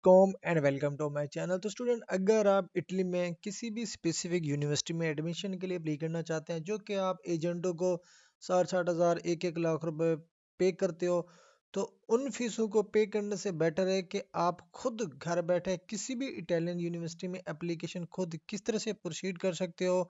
Com and welcome to my channel. तो student, अगर आप इटली में किसी भी स्पेसिफिक यूनिवर्सिटी में एडमिशन के लिए अप्लाई करना चाहते हैं, जो कि आप एजेंटों को 60-60 हज़ार 1-1 लाख रुपए पे करते हो, तो उन फीसों को पे करने से बेटर है कि आप खुद घर बैठे किसी भी इटालियन यूनिवर्सिटी में एप्लीकेशन खुद किस तरह से प्रोसीड कर सकते हो।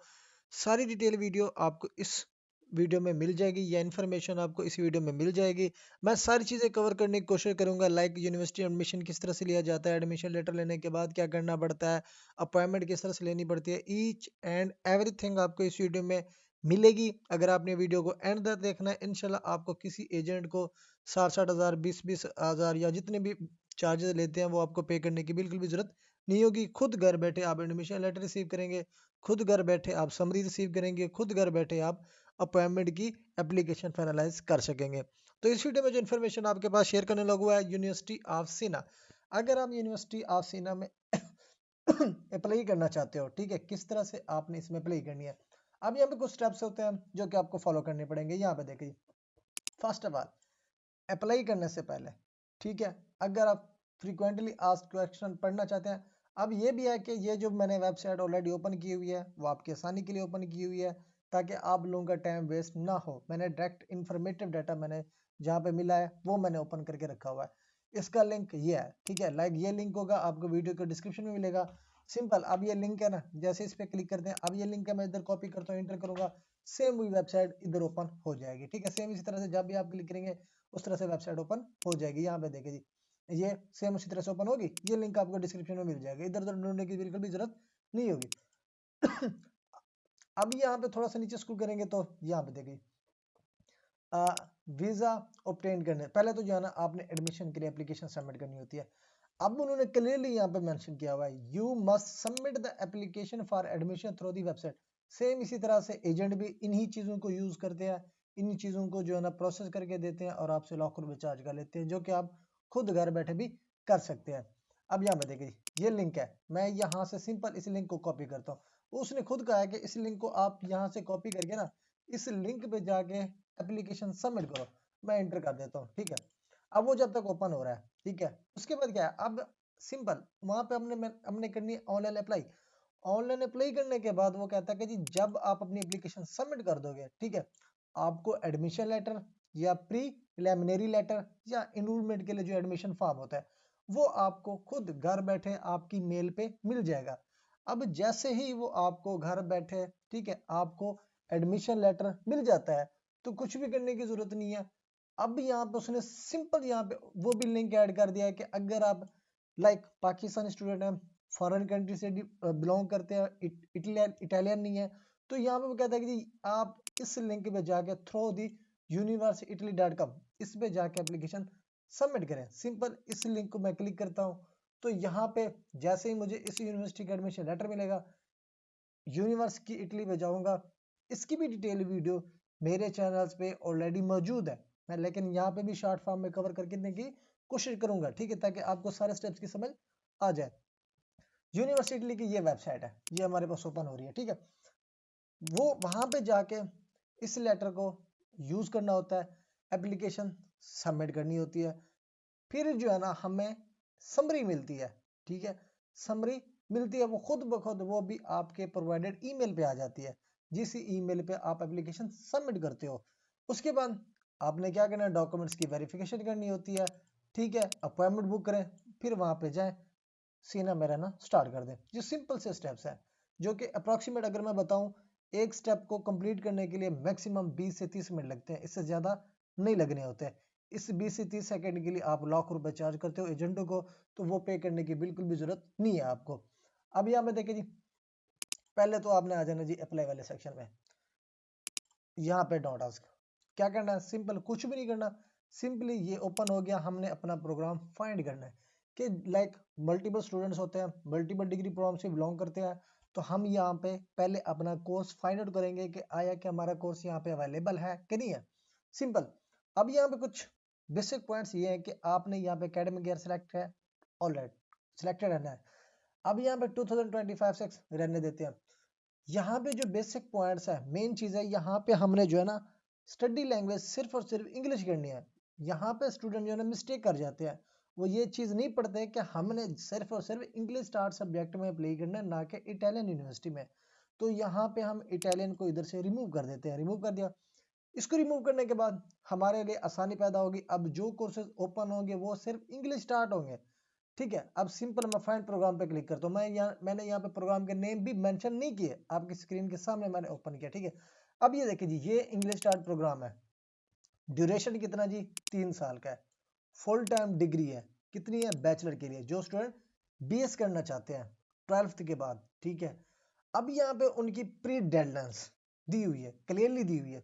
सारी डिटेल वीडियो आपको इस वीडियो में मिल जाएगी, या इन्फॉर्मेशन आपको इस वीडियो में मिल जाएगी। मैं सारी चीज़ें कवर करने की कोशिश करूंगा, लाइक यूनिवर्सिटी एडमिशन किस तरह से लिया जाता है, एडमिशन लेटर लेने के बाद क्या करना पड़ता है, अपॉइंटमेंट किस तरह से लेनी पड़ती है, ईच एंड एवरीथिंग आपको इस वीडियो में मिलेगी। अगर आपने वीडियो को एंड तक देखना है, इंशाल्लाह आपको किसी एजेंट को 60-60 हज़ार 20-20 हज़ार या जितने भी चार्जेस लेते हैं वो आपको पे करने की बिल्कुल भी जरूरत नहीं होगी। खुद घर बैठे आप एडमिशन लेटर रिसीव करेंगे, खुद घर बैठे आप समरी रिसीव करेंगे, खुद घर बैठे आप अपॉइंटमेंट की एप्लीकेशन फाइनलाइज कर सकेंगे। तो इस वीडियो में जो इन्फॉर्मेशन आपके पास शेयर करने लगा हुआ है, यूनिवर्सिटी ऑफ सीना। अगर आप यूनिवर्सिटी ऑफ सीना में अप्लाई करना चाहते हो, ठीक है, किस तरह से आपने इसमें अप्लाई करनी है। अब यहाँ पे कुछ स्टेप्स होते हैं जो कि आपको फॉलो करने पड़ेंगे। यहाँ पे देखिए, फर्स्ट ऑफ ऑल अप्लाई करने से पहले, ठीक है, अगर आप फ्रीक्वेंटली आस्क्ड क्वेश्चन पढ़ना चाहते हैं, अब ये भी है कि ये जो मैंने वेबसाइट ऑलरेडी ओपन की हुई है वो आपकी आसानी के लिए ओपन की हुई है, ताकि आप लोगों का टाइम वेस्ट ना हो। मैंने डायरेक्ट इन्फॉर्मेटिव डाटा मैंने जहाँ पे मिला है वो मैंने ओपन करके रखा हुआ है। इसका लिंक ये है, ठीक है, लाइक ये लिंक होगा आपको वीडियो के डिस्क्रिप्शन में मिलेगा। सिंपल, अब ये लिंक है ना, जैसे इस पे क्लिक करते हैं, अब ये लिंक है, मैं इधर कॉपी करता हूँ, एंटर करूंगा, सेम वही वेबसाइट इधर ओपन हो जाएगी। ठीक है, सेम इसी तरह से जब भी आप क्लिक करेंगे उस तरह से वेबसाइट ओपन हो जाएगी। यहाँ पे देखिए जी, ये सेम उसी तरह से ओपन होगी। ये लिंक आपको डिस्क्रिप्शन में मिल जाएगा, इधर उधर ढूंढने की बिल्कुल भी जरूरत नहीं होगी। अब यहाँ पे थोड़ा सा नीचे स्क्रॉल करेंगे तो यहाँ पे देखिए, वीजा ऑब्टेन करने पहले तो जो है ना, आपने एडमिशन के लिए एप्लीकेशन सबमिट करनी होती है। अब उन्होंने क्लियरली यहाँ पे मेंशन किया हुआ है, you must submit the application for admission through the website. Same इसी तरह से एजेंट भी इन्हीं चीजों को यूज करते हैं, इन्हीं चीजों को जो है ना प्रोसेस करके देते हैं और आपसे लाखों रुपए चार्ज कर लेते हैं, जो कि आप खुद घर बैठे भी कर सकते हैं। अब यहाँ पे देखिए, ये लिंक है, मैं यहाँ से सिंपल इस लिंक को कॉपी करता हूँ। उसने खुद कहा है कि इस लिंक को आप यहाँ से कॉपी करके ना इस लिंक पे जाके एप्लीकेशन सबमिट करो। मैं एंटर कर देता हूँ, ठीक है। अब वो जब तक ओपन हो रहा है, ठीक है, उसके बाद क्या है, अब सिंपल वहां पे हमने करनी है ऑनलाइन अप्लाई। ऑनलाइन अप्लाई करने के बाद वो कहता है कि जी जब आप अपनी एप्लीकेशन सबमिट कर दोगे, ठीक है, आपको एडमिशन लेटर या प्री प्रिलिमिनरी लेटर या इनरोलमेंट के लिए जो एडमिशन फॉर्म होता है वो आपको खुद घर बैठे आपकी मेल पे मिल जाएगा। अब जैसे ही वो आपको घर बैठे, ठीक है, आपको एडमिशन लेटर मिल जाता है, तो कुछ भी करने की जरूरत नहीं है। अब यहाँ पे उसने सिंपल यहाँ पे वो भी लिंक ऐड कर दिया है कि अगर आप लाइक पाकिस्तानी स्टूडेंट हैं, फॉरेन कंट्री से बिलोंग करते हैं, इटालियन नहीं है, तो यहाँ पे वो कहता है कि जी आप इस लिंक पे जाके थ्रू दी university.italy.com इस पे जाके एप्लीकेशन सबमिट करें। सिंपल इस लिंक को मैं क्लिक करता हूँ, तो यहाँ पे जैसे ही मुझे इस यूनिवर्सिटी का एडमिशन लेटर मिलेगा, यूनिवर्सिटी इटली पे जाऊंगा। इसकी भी डिटेल वीडियो मेरे चैनल्स पे ऑलरेडी मौजूद है, मैं लेकिन यहाँ पे भी शॉर्ट फॉर्म में कवर करके देने की कोशिश करूंगा, ठीक है, ताकि आपको सारे स्टेप्स की समझ आ जाए। यूनिवर्सिटी इटली की ये वेबसाइट है, ये हमारे पास ओपन हो रही है, ठीक है। वो वहां पे जाके इस लेटर को यूज करना होता है, एप्लीकेशन सबमिट करनी होती है, फिर जो है ना हमें समरी मिलती है, ठीक है, समरी मिलती है, वो खुद ब खुद वो भी आपके प्रोवाइडेड ईमेल पे आ जाती है, जिस ईमेल पे आप एप्लीकेशन सबमिट करते हो। उसके बाद आपने क्या करना है, डॉक्यूमेंट्स की वेरिफिकेशन करनी होती है, ठीक है, अपॉइंटमेंट बुक करें, फिर वहां पे जाएं, सीना में रहना स्टार्ट कर दें। ये सिंपल से स्टेप्स हैं, जो कि अप्रॉक्सीमेट अगर मैं बताऊं, एक स्टेप को कंप्लीट करने के लिए मैक्सिमम 20 से 30 मिनट लगते हैं, इससे ज्यादा नहीं लगने होते। इस 20 से 30 सेकंड के लिए आप लाखों रुपए चार्ज करते हो एजेंटों को, तो वो पे करने की बिल्कुल भी जरूरत नहीं है आपको। अब यहाँ पे देखिए जी, पहले तो आपने आ जाना जी अप्लाई वाले सेक्शन में। यहाँ पे डोंट आस्क क्या करना है, सिंपल कुछ भी नहीं करना, सिंपली ये ओपन हो गया, हमने अपना प्रोग्राम फाइंड करना है कि लाइक मल्टीपल स्टूडेंट्स होते हैं, मल्टीपल डिग्री प्रोग्राम से बिलोंग करते हैं, तो हम यहाँ पे पहले अपना कोर्स फाइंड आउट करेंगे कि आया कि हमारा कोर्स यहाँ पे अवेलेबल है कि नहीं है। सिंपल, अब यहाँ पे कुछ बेसिक पॉइंट्स ये हैं कि आपने यहाँ पे एकेडमिक ईयर सेलेक्ट है, ऑलराइट, सिलेक्टेड रहना है। अब यहाँ पे 2025-6 रहने देते हैं। यहाँ पे जो बेसिक पॉइंट्स है, मेन चीज है, यहाँ पे हमने जो है ना स्टडी लैंग्वेज सिर्फ और सिर्फ इंग्लिश करनी है। यहाँ पे स्टूडेंट जो है ना मिस्टेक कर जाते हैं, वो ये चीज़ नहीं पढ़ते कि हमने सिर्फ और सिर्फ इंग्लिश स्टार्ट सब्जेक्ट में अप्लाई करना है, ना कि इटालियन यूनिवर्सिटी में। तो यहाँ पे हम इटालियन को इधर से रिमूव कर देते हैं, रिमूव कर दिया। इसको रिमूव करने के बाद हमारे लिए आसानी पैदा होगी। अब जो कोर्सेज ओपन होंगे वो सिर्फ इंग्लिश स्टार्ट होंगे, ठीक है। अब सिंपल मैं फाइंड प्रोग्राम पे क्लिक करता हूँ। मैंने यहाँ पे प्रोग्राम के नेम भी मेंशन नहीं किए, आपकी स्क्रीन के सामने मैंने ओपन किया, ठीक है। अब ये देखिए जी, ये इंग्लिश स्टार्ट प्रोग्राम है। ड्यूरेशन कितना जी, 3 साल का है। फुल टाइम डिग्री है, कितनी है, बैचलर के लिए, जो स्टूडेंट बीएस करना चाहते हैं 12th के बाद, ठीक है। अब यहाँ पे उनकी प्री डेडलाइंस दी हुई है, क्लियरली दी हुई है,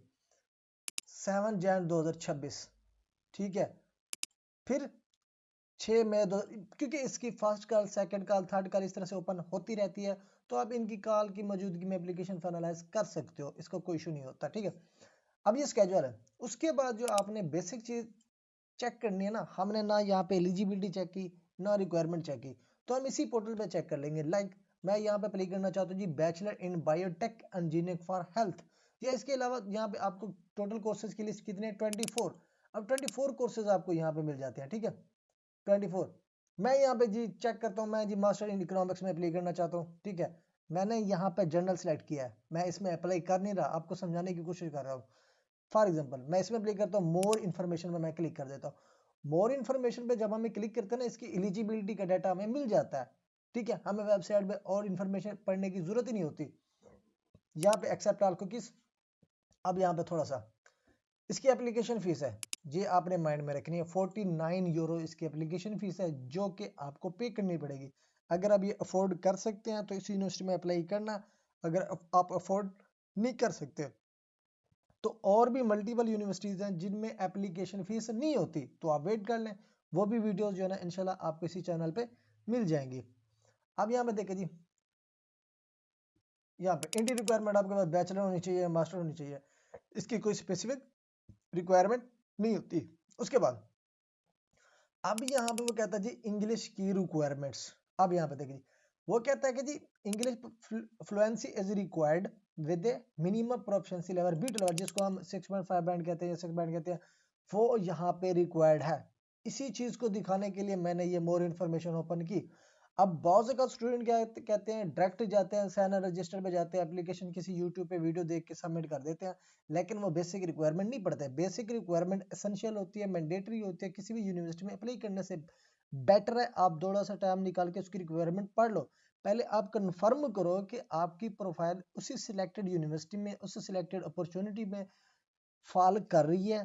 7 जन 2026, ठीक है। फिर 6 मई दो, क्योंकि इसकी first call, second call, third call इस तरह से ओपन होती रहती है, तो आप इनकी कॉल की मौजूदगी में एप्लीकेशन फाइनलाइज कर सकते हो, इसका कोई इशू नहीं होता, ठीक है। अब ये स्केड्यूल है। उसके बाद जो आपने बेसिक चीज चेक करनी है ना, हमने ना यहाँ पे एलिजिबिलिटी चेक की, ना रिक्वायरमेंट चेक की, तो हम इसी पोर्टल पे चेक कर लेंगे। लाइक मैं यहाँ पे अप्लाई करना चाहता हूँ जी, bachelor in biotech engineering for health, या इसके अलावा यहाँ पे आपको टोटल कोर्सेज की लिस्ट कितने, 24। अब 24 कोर्सेज आपको यहाँ पे मिल जाते हैं, ठीक है, 24। मैं यहाँ पे जी चेक करता हूँ, मैं जी मास्टर इन इकोनॉमिक्स में अप्लाई करना चाहता हूँ, ठीक है। मैंने यहाँ पे जनरल सेलेक्ट किया है, मैं इसमें अप्लाई कर नहीं रहा, आपको समझाने की कोशिश कर रहा हूँ। फॉर एग्जाम्पल मैं इसमें क्लिक करता हूँ, मोर इन्फॉर्मेशन में मैं क्लिक कर देता हूँ। मोर इन्फॉर्मेशन पे जब हमें क्लिक करते हैं ना, इसकी एलिजिबिलिटी का डाटा हमें मिल जाता है, ठीक है। हमें वेबसाइट पे और इन्फॉर्मेशन पढ़ने की जरूरत ही नहीं होती। यहाँ पे एक्सेप्ट ऑल कुकीज। अब यहाँ पे थोड़ा सा इसकी एप्लीकेशन फीस है जी, आपने माइंड में रखनी है, 49 यूरो इसकी एप्लीकेशन फीस है, जो कि आपको पे करनी पड़ेगी। अगर आप ये अफोर्ड कर सकते हैं तो इस यूनिवर्सिटी में अप्लाई करना, अगर आप अफोर्ड नहीं कर सकते तो और भी मल्टीपल यूनिवर्सिटीज हैं जिनमें एप्लीकेशन फीस नहीं होती, तो आप वेट कर लें, वो भी वीडियोस जो है ना इंशाल्लाह आपको इसी चैनल पे मिल जाएंगी। अब यहाँ पे देखें जी, यहाँ पे इंटी रिक्वायरमेंट आपके पास बैचलर होनी चाहिए, मास्टर होनी चाहिए, इसकी कोई स्पेसिफिक रिक्वायरमेंट नहीं होती। उसके बाद अब यहाँ पे वो कहता है जी इंग्लिश की रिक्वायरमेंट्स। अब यहाँ पे देखिए वो कहता है कि जी English fluency is required with minimum proficiency level B level, जिसको हम 6.5 बैंड कहते हैं या 6 बैंड कहते हैं, वो यहाँ पे रिक्वायर्ड है। इसी चीज को दिखाने के लिए मैंने ये मोर इन्फॉर्मेशन ओपन की। अब बहुत से स्टूडेंट क्या कहते हैं, डायरेक्ट जाते हैं साइन रजिस्टर पे जाते हैं, एप्लीकेशन किसी यूट्यूब पे वीडियो देख के सबमिट कर देते हैं, लेकिन वो बेसिक रिक्वायरमेंट नहीं पढ़ते। बेसिक रिक्वायरमेंट एसेंशियल होती है, मैंडेटरी होती है, किसी भी यूनिवर्सिटी में अप्लाई करने से बेटर है आप थोड़ा सा टाइम निकाल के उसकी रिक्वायरमेंट पढ़ लो। पहले आप कंफर्म करो कि आपकी प्रोफाइल उसी सिलेक्टेड यूनिवर्सिटी में, उस सिलेक्टेड अपॉर्चुनिटी में फॉल कर रही है,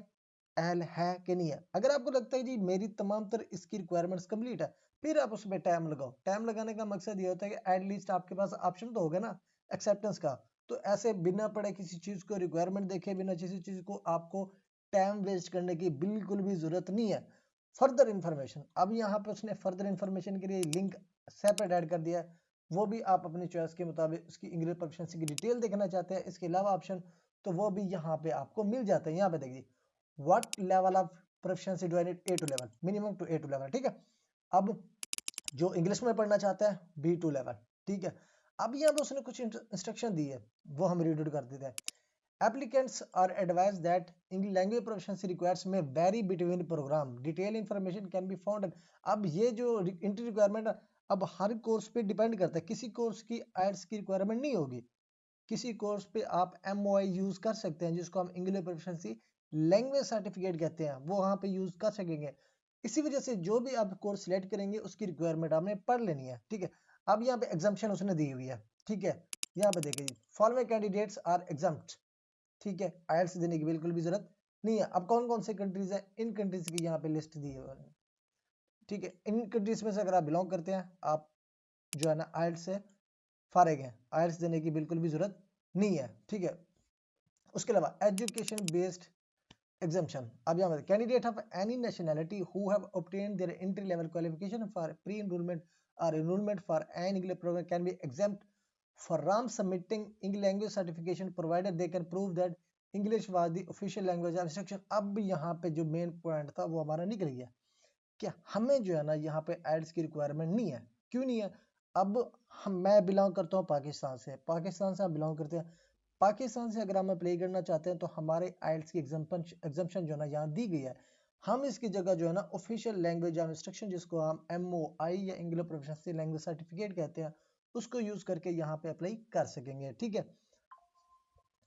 एल है कि नहीं है। अगर आपको लगता है जी मेरी तमाम तर इसकी रिक्वायरमेंट्स कंप्लीट है, फिर आप उसमें टाइम लगाओ। टाइम लगाने का मकसद ये होता है कि एटलीस्ट आपके पास ऑप्शन तो होगा ना एक्सेप्टेंस का। तो ऐसे बिना पढ़े किसी चीज को, रिक्वायरमेंट देखे बिना किसी चीज को आपको टाइम वेस्ट करने की बिल्कुल भी जरूरत नहीं है। फर्दर इंफॉर्मेशन, अब यहाँ पे उसने फर्दर इंफॉर्मेशन के लिए लिंक सेपरेट ऐड कर दिया है, वो भी आप अपनी चॉइस के मुताबिक उसकी इंग्लिश प्रोफिशिएंसी की डिटेल देखना चाहते हैं, इसके अलावा ऑप्शन, तो वो भी यहाँ पे आपको मिल जाते हैं। यहाँ पे देखिए what level of proficiency do I need, A2 level, minimum to A2 level, ठीक है। अब जो इंग्लिश में पढ़ना चाहता है B2 लेवल, ठीक है। अब यहाँ पे उसने कुछ इंस्ट्रक्शन दी है, वो हम रीड आउट कर देते हैं। Applicants are advised that English language proficiency requires may vary between program. Detailed information can be found. अब ये जो इंट्री रिक्वायरमेंट अब हर कोर्स पे डिपेंड करता है, किसी कोर्स की आइल्स की रिक्वायरमेंट नहीं होगी, किसी कोर्स पे आप MOI यूज कर सकते हैं, जिसको हम इंग्लिश प्रोफिशिएंसी लैंग्वेज सर्टिफिकेट कहते हैं, वो वहां पे यूज कर सकेंगे। इसी वजह से जो भी आप कोर्स सिलेक्ट करेंगे उसकी रिक्वायरमेंट आपने पढ़ लेनी है, ठीक है। अब यहाँ पे एग्जाम्पशन उसने दी हुई है, ठीक है। यहाँ पे देखिए फॉलोइंग कैंडिडेट्स आर एग्जाम्प्ट, ठीक है, आइल्स देने की बिल्कुल भी जरूरत नहीं है। अब कौन कौन से कंट्रीज है, इन कंट्रीज की यहाँ पे लिस्ट दी है, ठीक है। इन कंट्रीज में से अगर आप बिलोंग करते हैं, आप जो है ना आइल्स से फारिग हैं, आइल्स देने की बिल्कुल भी जरूरत नहीं है, ठीक है। उसके अलावा एजुकेशन बेस्ड exemption, अब यहाँ candidate of any nationality who have obtained their entry level qualification for pre enrollment or enrollment for an English program can be exempt from submitting English language certification provided they can prove that English was the official language of instruction। अब यहाँ पे जो main point था वो हमारा निकल गया कि हमें जो है ना यहाँ पे एड्स की रिक्वायरमेंट नहीं है। क्यों नहीं है? अब मैं बिलोंग करता हूँ पाकिस्तान से, पाकिस्तान से आप बिलोंग करते हैं, पाकिस्तान से अगर हम अप्लाई करना चाहते हैं तो हमारे आइल्स की एग्जाम्पशन जो है ना यहाँ दी गई है। हम इसकी जगह जो है ना ऑफिशियल लैंग्वेज ऑफ इंस्ट्रक्शन, जिसको हम MOI या इंग्लिश प्रोफिशिएंसी लैंग्वेज सर्टिफिकेट कहते हैं, उसको यूज करके यहाँ पे अप्लाई कर सकेंगे। ठीक है,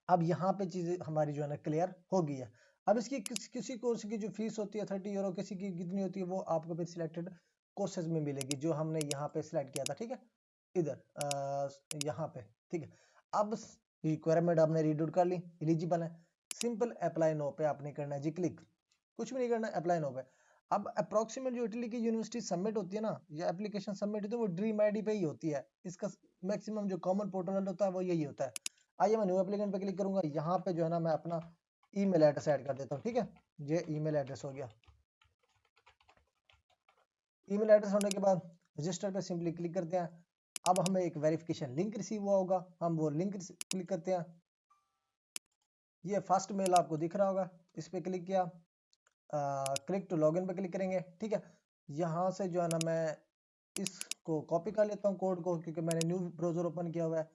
अब यहाँ पे चीजें हमारी जो है ना क्लियर हो गई है। अब इसकी किसी कोर्स की जो फीस होती है 30 यूरो, किसी की कितनी होती है वो आपको फिर सिलेक्टेड कोर्सेज में मिलेगी, जो हमने यहाँ पे सिलेक्ट किया था। ठीक है, इधर यहाँ पे। ठीक है, अब रिक्वायरमेंट आपने रीड आउट कर ली, एलिजिबल है, सिंपल अप्लाई नो पे आपने करना है जी क्लिक, कुछ भी नहीं करना, अप्लाई नो पे। अब अप्रोक्सीमेट जो इटली की यूनिवर्सिटी सबमिट होती है ना, या एप्लीकेशन सबमिट होती है, वो ड्रीम आईडी पे ही होती है। इसका मैक्सिमम जो कॉमन पोर्टल होता है वो यही होता है। आइए मैं न्यू एप्लीकेंट पे क्लिक करूंगा, यहाँ पे जो है ना मैं अपना ईमेल एड्रेस ऐड कर देता हूँ। ठीक है, ये ईमेल एड्रेस हो गया। ईमेल एड्रेस होने के बाद रजिस्टर पे सिंपली क्लिक करते हैं। अब हमें एक वेरिफिकेशन लिंक रिसीव हुआ होगा, हम वो लिंक क्लिक करते हैं। ये फर्स्ट मेल आपको दिख रहा होगा, इस पे क्लिक किया, क्लिक टू लॉगिन पे क्लिक करेंगे। ठीक है, यहाँ से जो है ना मैं इसको कॉपी कर लेता हूँ कोड को, क्योंकि मैंने न्यू ब्राउजर ओपन किया हुआ है।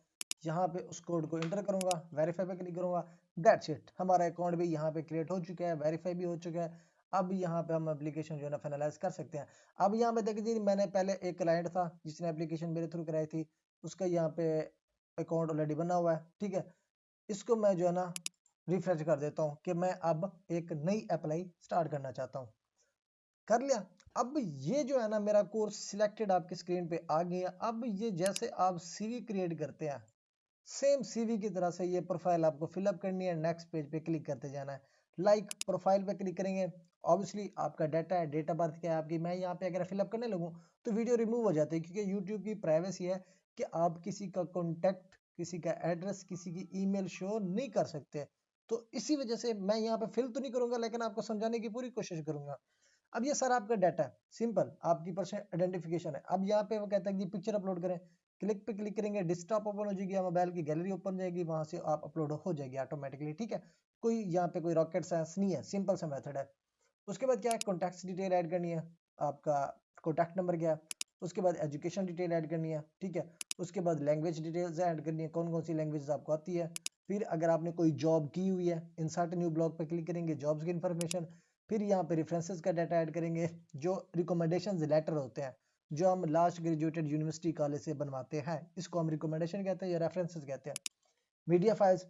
यहाँ पे उस कोड को इंटर करूंगा, वेरीफाई पे क्लिक करूंगा, दैट्स इट, हमारा अकाउंट भी यहाँ पे क्रिएट हो चुका है, वेरीफाई भी हो चुका है। अब यहाँ पे हम एप्लीकेशन जो है ना फाइनलाइज कर सकते हैं। अब यहाँ पे देखिए, मैंने पहले एक क्लाइंट था जिसने एप्लीकेशन मेरे थ्रू कराई थी, उसका यहाँ पे अकाउंट ऑलरेडी बना हुआ है। ठीक है, इसको मैं जो है ना रिफ्रेश कर देता हूँ कि मैं अब एक नई अप्लाई स्टार्ट करना चाहता हूँ। कर लिया। अब ये जो है ना मेरा कोर्स सिलेक्टेड आपकी स्क्रीन पे आ गया। अब ये जैसे आप सीवी क्रिएट करते हैं, सेम सीवी की तरह से ये प्रोफाइल आपको फिलअप करनी है, नेक्स्ट पेज पे क्लिक करते जाना है। लाइक प्रोफाइल पे क्लिक करेंगे, ऑब्वियसली आपका डाटा है, डेट ऑफ बर्थ क्या है आपकी, मैं यहाँ पे अगर फिलअप करने लगूँ तो वीडियो रिमूव हो जाती है, क्योंकि यूट्यूब की प्राइवेसी है कि आप किसी का कॉन्टेक्ट, किसी का एड्रेस, किसी की ईमेल शो नहीं कर सकते। तो इसी वजह से मैं यहाँ पे फिल तो नहीं करूंगा, लेकिन आपको समझाने की पूरी कोशिश करूंगा। अब ये सारा आपका डाटा है, सिंपल आपकी पर्सनल आइडेंटिफिकेशन है। अब यहाँ पे वो कहता है कि पिक्चर अपलोड करें, क्लिक पे क्लिक करेंगे, डेस्कटॉप ओपन हो जाएगी, मोबाइल की गैलरी ओपन जाएगी, वहां से आप अपलोड हो जाएगी ऑटोमेटिकली। ठीक है, कोई यहाँ पे कोई रॉकेट साइंस नहीं है, सिंपल सा मेथड है। उसके बाद क्या है, कॉन्टैक्ट डिटेल ऐड करनी है, आपका कॉन्टैक्ट नंबर क्या है, उसके बाद एजुकेशन डिटेल ऐड करनी है। ठीक है, उसके बाद लैंग्वेज डिटेल्स ऐड करनी है, कौन कौन सी लैंग्वेज आपको आती है। फिर अगर आपने कोई जॉब की हुई है, इंसर्ट न्यू ब्लॉग पे क्लिक करेंगे, जॉब्स की इंफॉर्मेशन। फिर यहाँ पे रेफरेंसेस का डाटा ऐड करेंगे, जो रिकमेंडेशन लेटर होते हैं, जो हम लास्ट ग्रेजुएटेड यूनिवर्सिटी कॉलेज से बनवाते हैं, इसको हम रिकमेंडेशन कहते हैं या रेफरेंसेस कहते हैं। मीडिया फाइल्स,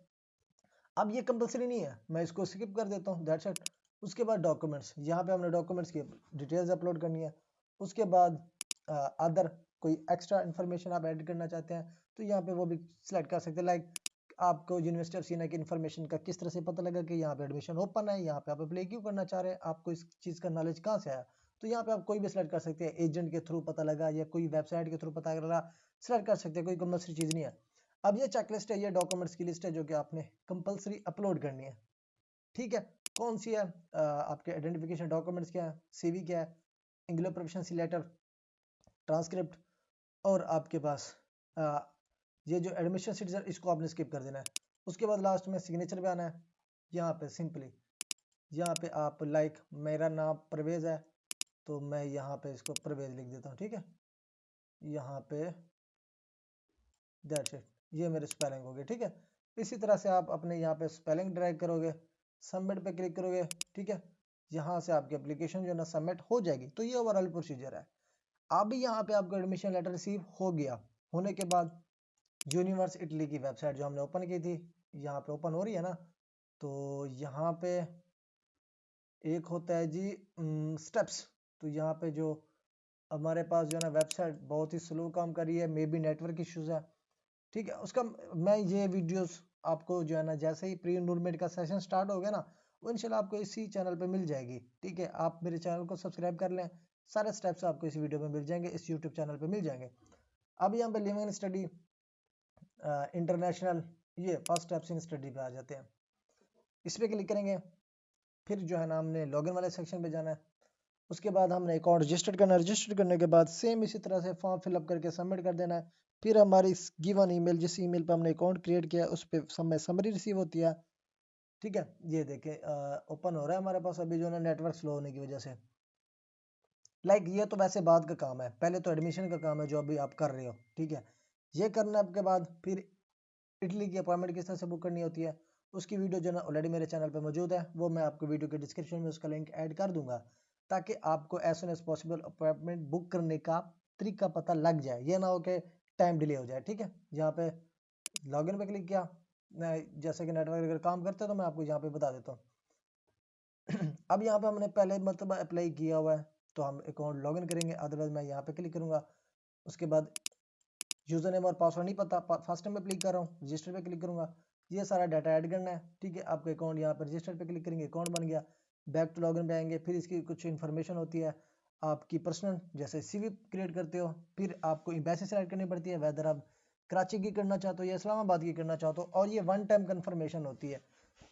अब ये कंपलसरी नहीं है, मैं इसको स्किप कर देता हूँ, दैट्स इट। उसके बाद डॉक्यूमेंट्स, यहाँ पे हमने डॉक्यूमेंट्स की डिटेल्स अपलोड करनी है। उसके बाद अदर कोई एक्स्ट्रा इन्फॉर्मेशन आप ऐड करना चाहते हैं तो यहाँ पे वो भी सिलेक्ट कर सकते हैं। लाइक आपको यूनिवर्सिटी ऑफ सीना की इन्फॉर्मेशन का किस तरह से पता लगा कि यहाँ पे एडमिशन ओपन है, यहाँ पे आप अप्लाई क्यों करना चाह रहे हैं, आपको इस चीज़ का नॉलेज कहाँ से आया। तो यहाँ पे आप कोई भी सिलेक्ट कर सकते हैं, एजेंट के थ्रू पता लगा या कोई वेबसाइट के थ्रू पता लगा, सिलेक्ट कर सकते हैं, कोई कंपल्सरी चीज़ नहीं है। अब ये चेकलिस्ट है, ये डॉक्यूमेंट्स की लिस्ट है जो कि आपने कंपलसरी अपलोड करनी है। ठीक है, कौन सी है, आपके आइडेंटिफिकेशन डॉक्यूमेंट्स क्या है, सीवी क्या है, इंग्लिश प्रोफिशिएंसी लेटर, ट्रांसक्रिप्ट, और आपके पास आ, ये जो एडमिशन सीट है इसको आपने स्किप कर देना है। उसके बाद लास्ट में सिग्नेचर पे आना है। यहाँ पे सिंपली यहाँ पे आप लाइक मेरा नाम परवेज है तो मैं यहाँ पे इसको परवेज लिख देता हूँ। ठीक है, यहाँ पे दैट्स इट, ये मेरे स्पेलिंग हो गए। ठीक है, इसी तरह से आप अपने यहाँ पे स्पेलिंग ड्रैग करोगे, सबमिट पे क्लिक करोगे। ठीक है, यहाँ से आपकी एप्लीकेशन जो है ना सबमिट हो जाएगी। तो ये ओवरऑल प्रोसीजर है। अब यहाँ पे आपको एडमिशन लेटर रिसीव हो गया, होने के बाद यूनिवर्स इटली की वेबसाइट जो हमने ओपन की थी, यहाँ पे ओपन हो रही है ना, तो यहाँ पे एक होता है जी स्टेप्स। तो यहाँ पे जो हमारे पास जो है ना वेबसाइट बहुत ही स्लो काम कर रही है, मे बी नेटवर्क इश्यूज है। ठीक है, उसका मैं ये वीडियोस आपको जो है ना जैसे ही प्री एनरोलमेंट का सेशन स्टार्ट हो गया ना, वो इंशाल्लाह आपको इसी चैनल पे मिल जाएगी। ठीक है, आप मेरे चैनल को सब्सक्राइब कर लें, सारे स्टेप्स आपको इस वीडियो में मिल जाएंगे, इस यूट्यूब चैनल पे मिल जाएंगे। अब यहाँ पे लिविंग स्टडी इंटरनेशनल, ये फर्स्ट स्टेप्स इन स्टडी पे आ जाते हैं, इस पर क्लिक करेंगे। फिर जो है ना हमने लॉगिन वाले सेक्शन पे जाना है। उसके बाद हमने अकाउंट रजिस्टर करना है, रजिस्टर करने के बाद सेम इसी तरह से फॉर्म फिलअप करके सबमिट कर देना है। फिर हमारी गिवन ईमेल, जिस ईमेल पे हमने अकाउंट क्रिएट किया उस पर समय समरी रिसीव होती है। ठीक है, ये देखें ओपन हो रहा है हमारे पास अभी जो है नेटवर्क स्लो होने की वजह से। लाइक ये तो वैसे बाद का काम है, पहले तो एडमिशन का काम है जो अभी आप कर रहे हो। ठीक है, ये करने के बाद फिर इटली की अपॉइंटमेंट किस तरह से बुक करनी होती है, उसकी वीडियो जो है ना ऑलरेडी मेरे चैनल पे मौजूद है, वो मैं आपको वीडियो के डिस्क्रिप्शन में उसका लिंक ऐड कर दूंगा, ताकि आपको as soon as possible appointment book करने का तरीका पता लग जाए, ये ना हो कि टाइम डिले हो जाए। ठीक है, यहाँ पे लॉगिन पे क्लिक किया, मैं जैसे कि नेटवर्क अगर काम करते हैं तो मैं आपको यहाँ पे बता देता हूँ। अब यहाँ पे हमने पहले मतलब अप्लाई किया हुआ है, तो हम अकाउंट लॉगिन करेंगे, अदरवाइज मैं यहाँ पे क्लिक करूंगा। उसके बाद यूजर नेम और पासवर्ड नहीं पता, फर्स्ट टाइम पे क्लिक कर रहा हूँ, रजिस्टर पे क्लिक करूंगा, ये सारा डाटा ऐड करना है। ठीक है, आपका अकाउंट यहाँ पर रजिस्टर पे क्लिक करेंगे, अकाउंट बन गया। बैक टू लॉगिन पे आएंगे, फिर इसकी कुछ इन्फॉर्मेशन होती है आपकी पर्सनल, जैसे सीवी क्रिएट करते हो, फिर आपको एम्बेसी सेलेक्ट करनी पड़ती है, वेदर आप कराची की करना चाहते हो या इस्लामाबाद की करना चाहते हो, और ये वन टाइम कन्फर्मेशन होती है,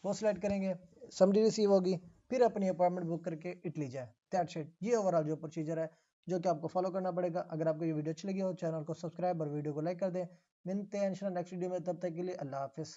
वो सिलेक्ट करेंगे, समरी रिसीव होगी, फिर अपनी अपॉइंटमेंट बुक करके इटली जाए। दैट्स इट, ये ओवरऑल जो प्रोसीजर है जो कि आपको फॉलो करना पड़ेगा। अगर आपको ये वीडियो अच्छी लगी हो, चैनल को सब्सक्राइब और वीडियो को लाइक कर दें। मिलते हैं इंशाल्लाह नेक्स्ट वीडियो में, तब तक के लिए अल्लाह हाफिज़।